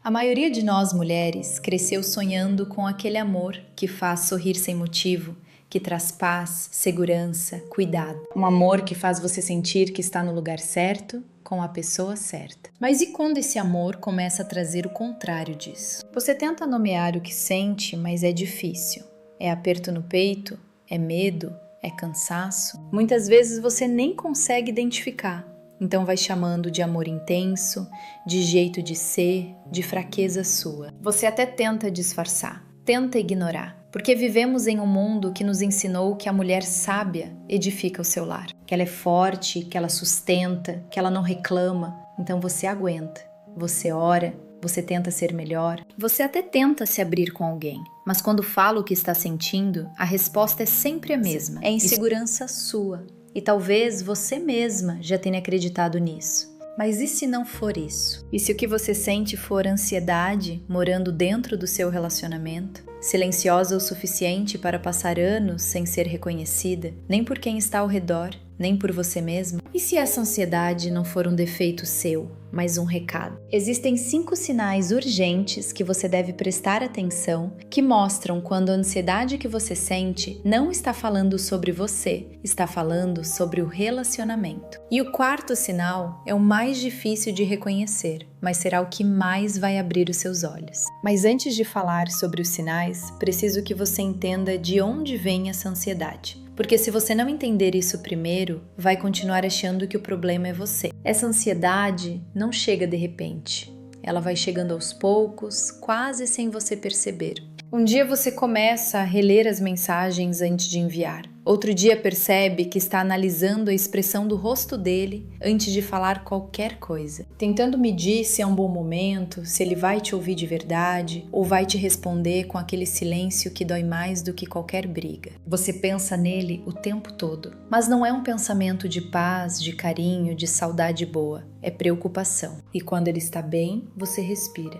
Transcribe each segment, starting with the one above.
A maioria de nós mulheres cresceu sonhando com aquele amor que faz sorrir sem motivo, que traz paz, segurança, cuidado. Um amor que faz você sentir que está no lugar certo, com a pessoa certa. Mas e quando esse amor começa a trazer o contrário disso? Você tenta nomear o que sente, mas é difícil. É aperto no peito? É medo? É cansaço? Muitas vezes você nem consegue identificar. Então vai chamando de amor intenso, de jeito de ser, de fraqueza sua. Você até tenta disfarçar, tenta ignorar, porque vivemos em um mundo que nos ensinou que a mulher sábia edifica o seu lar, que ela é forte, que ela sustenta, que ela não reclama. Então você aguenta, você ora, você tenta ser melhor, você até tenta se abrir com alguém, mas quando fala o que está sentindo, a resposta é sempre a mesma. É insegurança sua. E talvez você mesma já tenha acreditado nisso. Mas e se não for isso? E se o que você sente for ansiedade morando dentro do seu relacionamento? Silenciosa o suficiente para passar anos sem ser reconhecida, nem por quem está ao redor, nem por você mesma? E se essa ansiedade não for um defeito seu, mas um recado? Existem 5 sinais urgentes que você deve prestar atenção que mostram quando a ansiedade que você sente não está falando sobre você, está falando sobre o relacionamento. E o 4º sinal é o mais difícil de reconhecer, mas será o que mais vai abrir os seus olhos. Mas antes de falar sobre os sinais, preciso que você entenda de onde vem essa ansiedade. Porque se você não entender isso primeiro, vai continuar achando que o problema é você. Essa ansiedade não chega de repente. Ela vai chegando aos poucos, quase sem você perceber. Um dia você começa a reler as mensagens antes de enviar. Outro dia percebe que está analisando a expressão do rosto dele antes de falar qualquer coisa, tentando medir se é um bom momento, se ele vai te ouvir de verdade ou vai te responder com aquele silêncio que dói mais do que qualquer briga. Você pensa nele o tempo todo, mas não é um pensamento de paz, de carinho, de saudade boa, é preocupação. E quando ele está bem, você respira.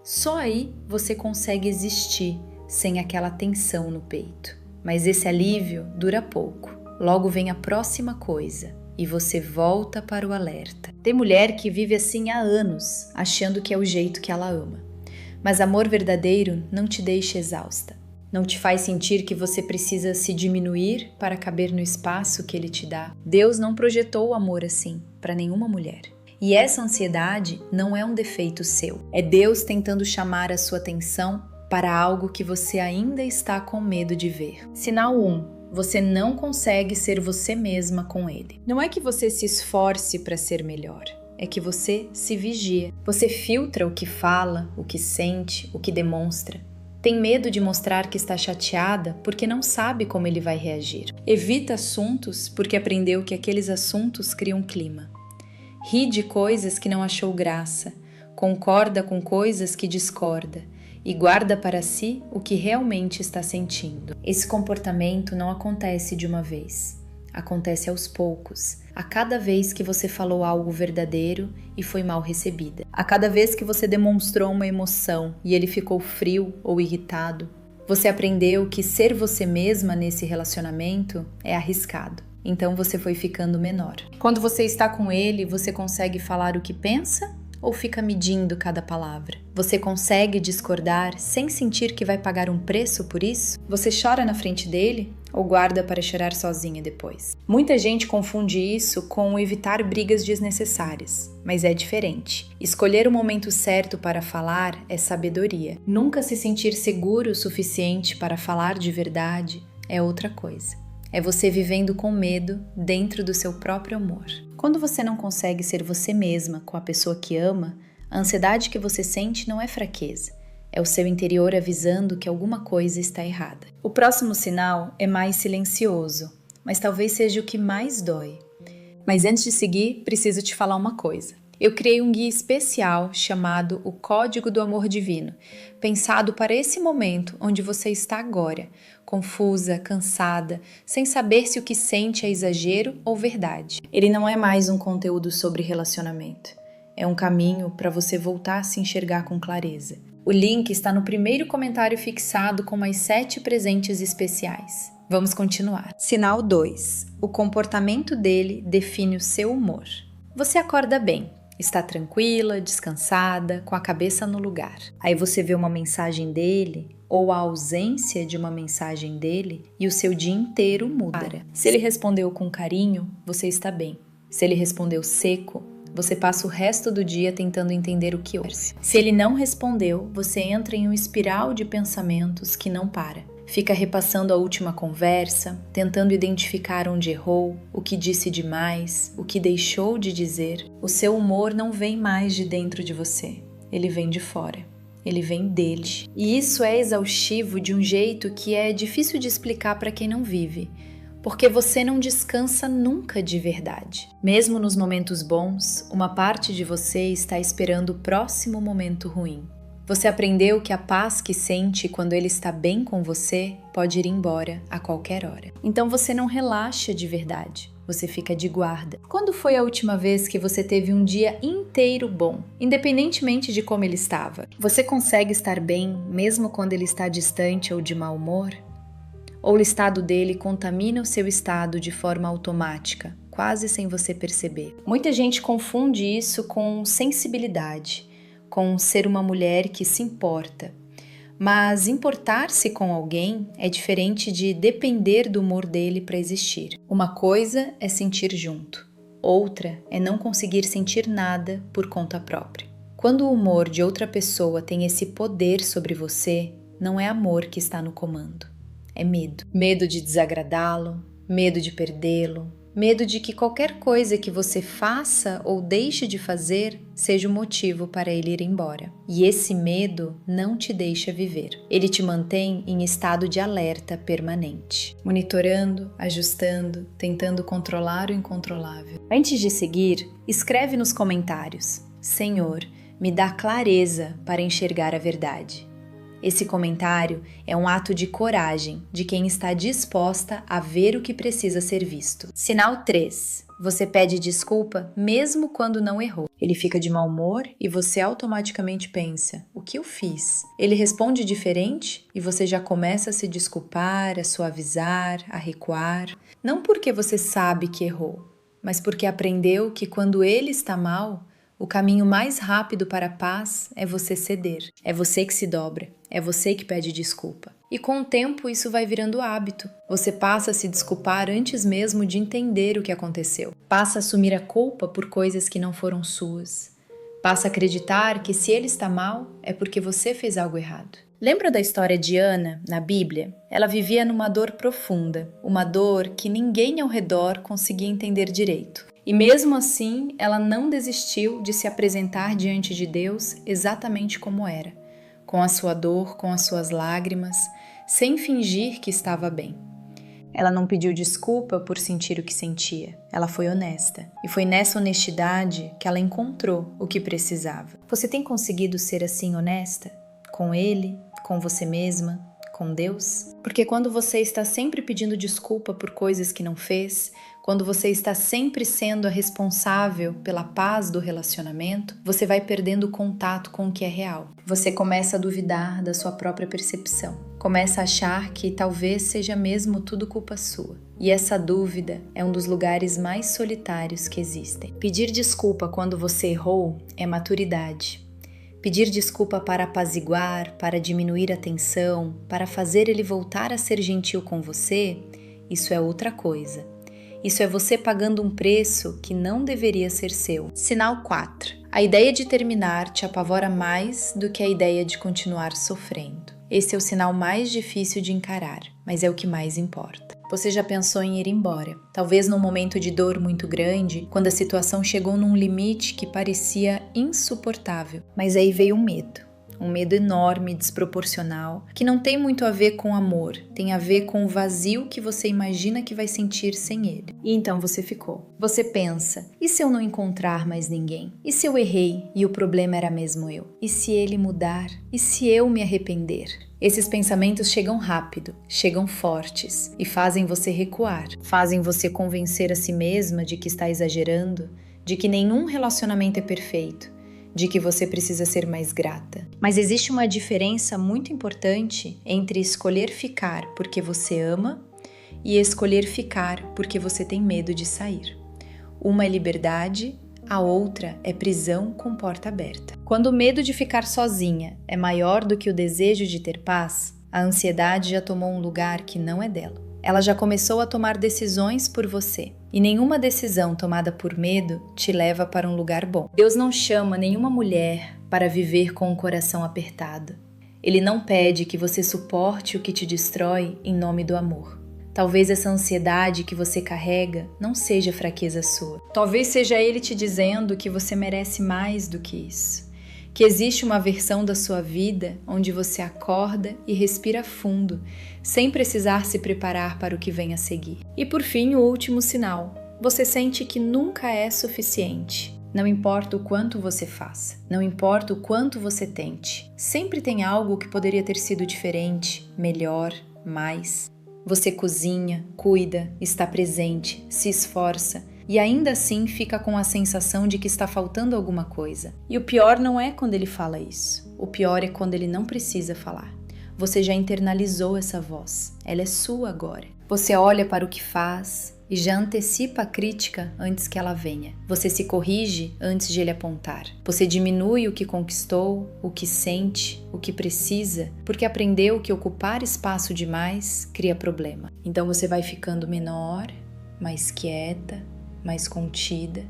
Só aí você consegue existir sem aquela tensão no peito. Mas esse alívio dura pouco. Logo vem a próxima coisa e você volta para o alerta. Tem mulher que vive assim há anos, achando que é o jeito que ela ama. Mas amor verdadeiro não te deixa exausta. Não te faz sentir que você precisa se diminuir para caber no espaço que ele te dá. Deus não projetou o amor assim para nenhuma mulher. E essa ansiedade não é um defeito seu. É Deus tentando chamar a sua atenção para algo que você ainda está com medo de ver. Sinal 1. Você não consegue ser você mesma com ele. Não é que você se esforce para ser melhor. É que você se vigia. Você filtra o que fala, o que sente, o que demonstra. Tem medo de mostrar que está chateada porque não sabe como ele vai reagir. Evita assuntos porque aprendeu que aqueles assuntos criam clima. Ri de coisas que não achou graça. Concorda com coisas que discorda. E guarda para si o que realmente está sentindo. Esse comportamento não acontece de uma vez. Acontece aos poucos. A cada vez que você falou algo verdadeiro e foi mal recebida. A cada vez que você demonstrou uma emoção e ele ficou frio ou irritado. Você aprendeu que ser você mesma nesse relacionamento é arriscado. Então você foi ficando menor. Quando você está com ele, você consegue falar o que pensa? Ou fica medindo cada palavra? Você consegue discordar sem sentir que vai pagar um preço por isso? Você chora na frente dele ou guarda para chorar sozinha depois? Muita gente confunde isso com evitar brigas desnecessárias, mas é diferente. Escolher o momento certo para falar é sabedoria. Nunca se sentir seguro o suficiente para falar de verdade é outra coisa. É você vivendo com medo dentro do seu próprio amor. Quando você não consegue ser você mesma com a pessoa que ama, a ansiedade que você sente não é fraqueza, é o seu interior avisando que alguma coisa está errada. O próximo sinal é mais silencioso, mas talvez seja o que mais dói. Mas antes de seguir, preciso te falar uma coisa. Eu criei um guia especial chamado O Código do Amor Divino, pensado para esse momento onde você está agora, confusa, cansada, sem saber se o que sente é exagero ou verdade. Ele não é mais um conteúdo sobre relacionamento. É um caminho para você voltar a se enxergar com clareza. O link está no primeiro comentário fixado com mais 7 presentes especiais. Vamos continuar. Sinal 2. O comportamento dele define o seu humor. Você acorda bem. Está tranquila, descansada, com a cabeça no lugar. Aí você vê uma mensagem dele ou a ausência de uma mensagem dele e o seu dia inteiro muda. Se ele respondeu com carinho, você está bem. Se ele respondeu seco, você passa o resto do dia tentando entender o que houve. Se ele não respondeu, você entra em um espiral de pensamentos que não para. Fica repassando a última conversa, tentando identificar onde errou, o que disse demais, o que deixou de dizer. O seu humor não vem mais de dentro de você, ele vem de fora. Ele vem dele. E isso é exaustivo de um jeito que é difícil de explicar para quem não vive, porque você não descansa nunca de verdade. Mesmo nos momentos bons, uma parte de você está esperando o próximo momento ruim. Você aprendeu que a paz que sente quando ele está bem com você pode ir embora a qualquer hora. Então você não relaxa de verdade, você fica de guarda. Quando foi a última vez que você teve um dia inteiro bom, independentemente de como ele estava? Você consegue estar bem mesmo quando ele está distante ou de mau humor? Ou o estado dele contamina o seu estado de forma automática, quase sem você perceber? Muita gente confunde isso com sensibilidade, com ser uma mulher que se importa. Mas importar-se com alguém é diferente de depender do humor dele para existir. Uma coisa é sentir junto, outra é não conseguir sentir nada por conta própria. Quando o humor de outra pessoa tem esse poder sobre você, não é amor que está no comando, é medo. Medo de desagradá-lo, medo de perdê-lo, medo de que qualquer coisa que você faça ou deixe de fazer seja o motivo para ele ir embora. E esse medo não te deixa viver. Ele te mantém em estado de alerta permanente, monitorando, ajustando, tentando controlar o incontrolável. Antes de seguir, escreve nos comentários: Senhor, me dá clareza para enxergar a verdade. Esse comentário é um ato de coragem de quem está disposta a ver o que precisa ser visto. Sinal 3. Você pede desculpa mesmo quando não errou. Ele fica de mau humor e você automaticamente pensa: o que eu fiz? Ele responde diferente e você já começa a se desculpar, a suavizar, a recuar. Não porque você sabe que errou, mas porque aprendeu que quando ele está mal, o caminho mais rápido para a paz é você ceder. É você que se dobra. É você que pede desculpa. E com o tempo isso vai virando hábito. Você passa a se desculpar antes mesmo de entender o que aconteceu. Passa a assumir a culpa por coisas que não foram suas. Passa a acreditar que se ele está mal é porque você fez algo errado. Lembra da história de Ana, na Bíblia? Ela vivia numa dor profunda, uma dor que ninguém ao redor conseguia entender direito. E mesmo assim, ela não desistiu de se apresentar diante de Deus exatamente como era, com a sua dor, com as suas lágrimas, sem fingir que estava bem. Ela não pediu desculpa por sentir o que sentia, ela foi honesta. E foi nessa honestidade que ela encontrou o que precisava. Você tem conseguido ser assim honesta? Com ele, com você mesma, com Deus? Porque quando você está sempre pedindo desculpa por coisas que não fez, quando você está sempre sendo a responsável pela paz do relacionamento, você vai perdendo o contato com o que é real. Você começa a duvidar da sua própria percepção. Começa a achar que talvez seja mesmo tudo culpa sua. E essa dúvida é um dos lugares mais solitários que existem. Pedir desculpa quando você errou é maturidade. Pedir desculpa para apaziguar, para diminuir a tensão, para fazer ele voltar a ser gentil com você, isso é outra coisa. Isso é você pagando um preço que não deveria ser seu. Sinal 4. A ideia de terminar te apavora mais do que a ideia de continuar sofrendo. Esse é o sinal mais difícil de encarar, mas é o que mais importa. Você já pensou em ir embora? Talvez num momento de dor muito grande, quando a situação chegou num limite que parecia insuportável. Mas aí veio um medo enorme, desproporcional, que não tem muito a ver com amor, tem a ver com o vazio que você imagina que vai sentir sem ele. E então você ficou. Você pensa: e se eu não encontrar mais ninguém? E se eu errei e o problema era mesmo eu? E se ele mudar? E se eu me arrepender? Esses pensamentos chegam rápido, chegam fortes e fazem você recuar, fazem você convencer a si mesma de que está exagerando, de que nenhum relacionamento é perfeito, de que você precisa ser mais grata. Mas existe uma diferença muito importante entre escolher ficar porque você ama e escolher ficar porque você tem medo de sair. Uma é liberdade, A outra é prisão com porta aberta. Quando o medo de ficar sozinha é maior do que o desejo de ter paz, a ansiedade já tomou um lugar que não é dela. Ela já começou a tomar decisões por você. E nenhuma decisão tomada por medo te leva para um lugar bom. Deus não chama nenhuma mulher para viver com o coração apertado. Ele não pede que você suporte o que te destrói em nome do amor. Talvez essa ansiedade que você carrega não seja fraqueza sua. Talvez seja Ele te dizendo que você merece mais do que isso. Que existe uma versão da sua vida onde você acorda e respira fundo, sem precisar se preparar para o que vem a seguir. E por fim, o último sinal. Você sente que nunca é suficiente. Não importa o quanto você faça, não importa o quanto você tente. Sempre tem algo que poderia ter sido diferente, melhor, mais. Você cozinha, cuida, está presente, se esforça e ainda assim fica com a sensação de que está faltando alguma coisa. E o pior não é quando ele fala isso. O pior é quando ele não precisa falar. Você já internalizou essa voz. Ela é sua agora. Você olha para o que faz e já antecipa a crítica antes que ela venha. Você se corrige antes de ele apontar. Você diminui o que conquistou, o que sente, o que precisa, porque aprendeu que ocupar espaço demais cria problema. Então você vai ficando menor, mais quieta, mais contida,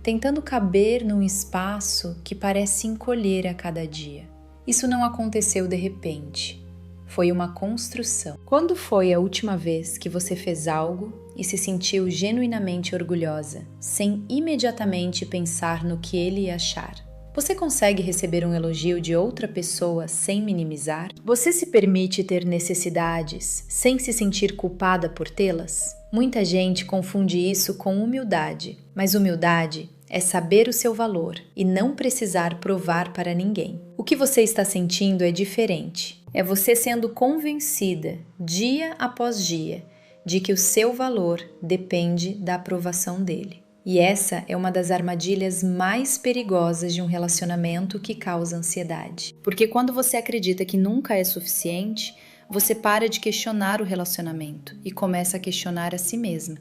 tentando caber num espaço que parece encolher a cada dia. Isso não aconteceu de repente. Foi uma construção. Quando foi a última vez que você fez algo e se sentiu genuinamente orgulhosa, sem imediatamente pensar no que ele ia achar? Você consegue receber um elogio de outra pessoa sem minimizar? Você se permite ter necessidades sem se sentir culpada por tê-las? Muita gente confunde isso com humildade, mas humildade é saber o seu valor e não precisar provar para ninguém. O que você está sentindo é diferente. É você sendo convencida, dia após dia, de que o seu valor depende da aprovação dele. E essa é uma das armadilhas mais perigosas de um relacionamento que causa ansiedade. Porque quando você acredita que nunca é suficiente, você para de questionar o relacionamento e começa a questionar a si mesma.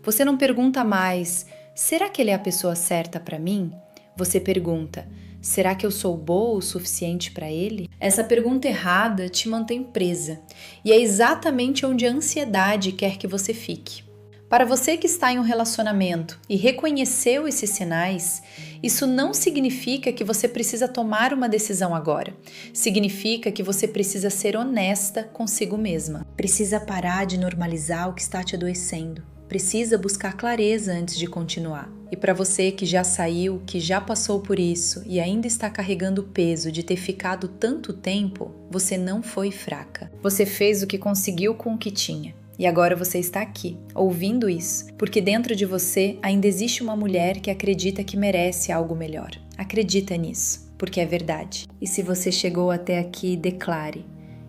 Você não pergunta mais: será que ele é a pessoa certa para mim? Você pergunta: será que eu sou boa o suficiente para ele? Essa pergunta errada te mantém presa, e é exatamente onde a ansiedade quer que você fique. Para você que está em um relacionamento e reconheceu esses sinais, isso não significa que você precisa tomar uma decisão agora. Significa que você precisa ser honesta consigo mesma. Precisa parar de normalizar o que está te adoecendo. Precisa buscar clareza antes de continuar. E para você que já saiu, que já passou por isso e ainda está carregando o peso de ter ficado tanto tempo, você não foi fraca. Você fez o que conseguiu com o que tinha. E agora você está aqui, ouvindo isso, porque dentro de você ainda existe uma mulher que acredita que merece algo melhor. Acredita nisso, porque é verdade. E se você chegou até aqui, declare: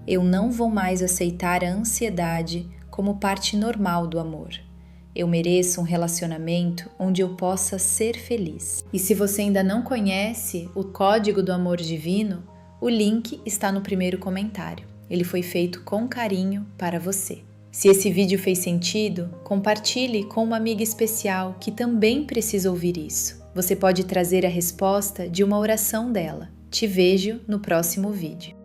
eu não vou mais aceitar a ansiedade como parte normal do amor. Eu mereço um relacionamento onde eu possa ser feliz. E se você ainda não conhece o Código do Amor Divino, o link está no primeiro comentário. Ele foi feito com carinho para você. Se esse vídeo fez sentido, compartilhe com uma amiga especial que também precisa ouvir isso. Você pode trazer a resposta de uma oração dela. Te vejo no próximo vídeo.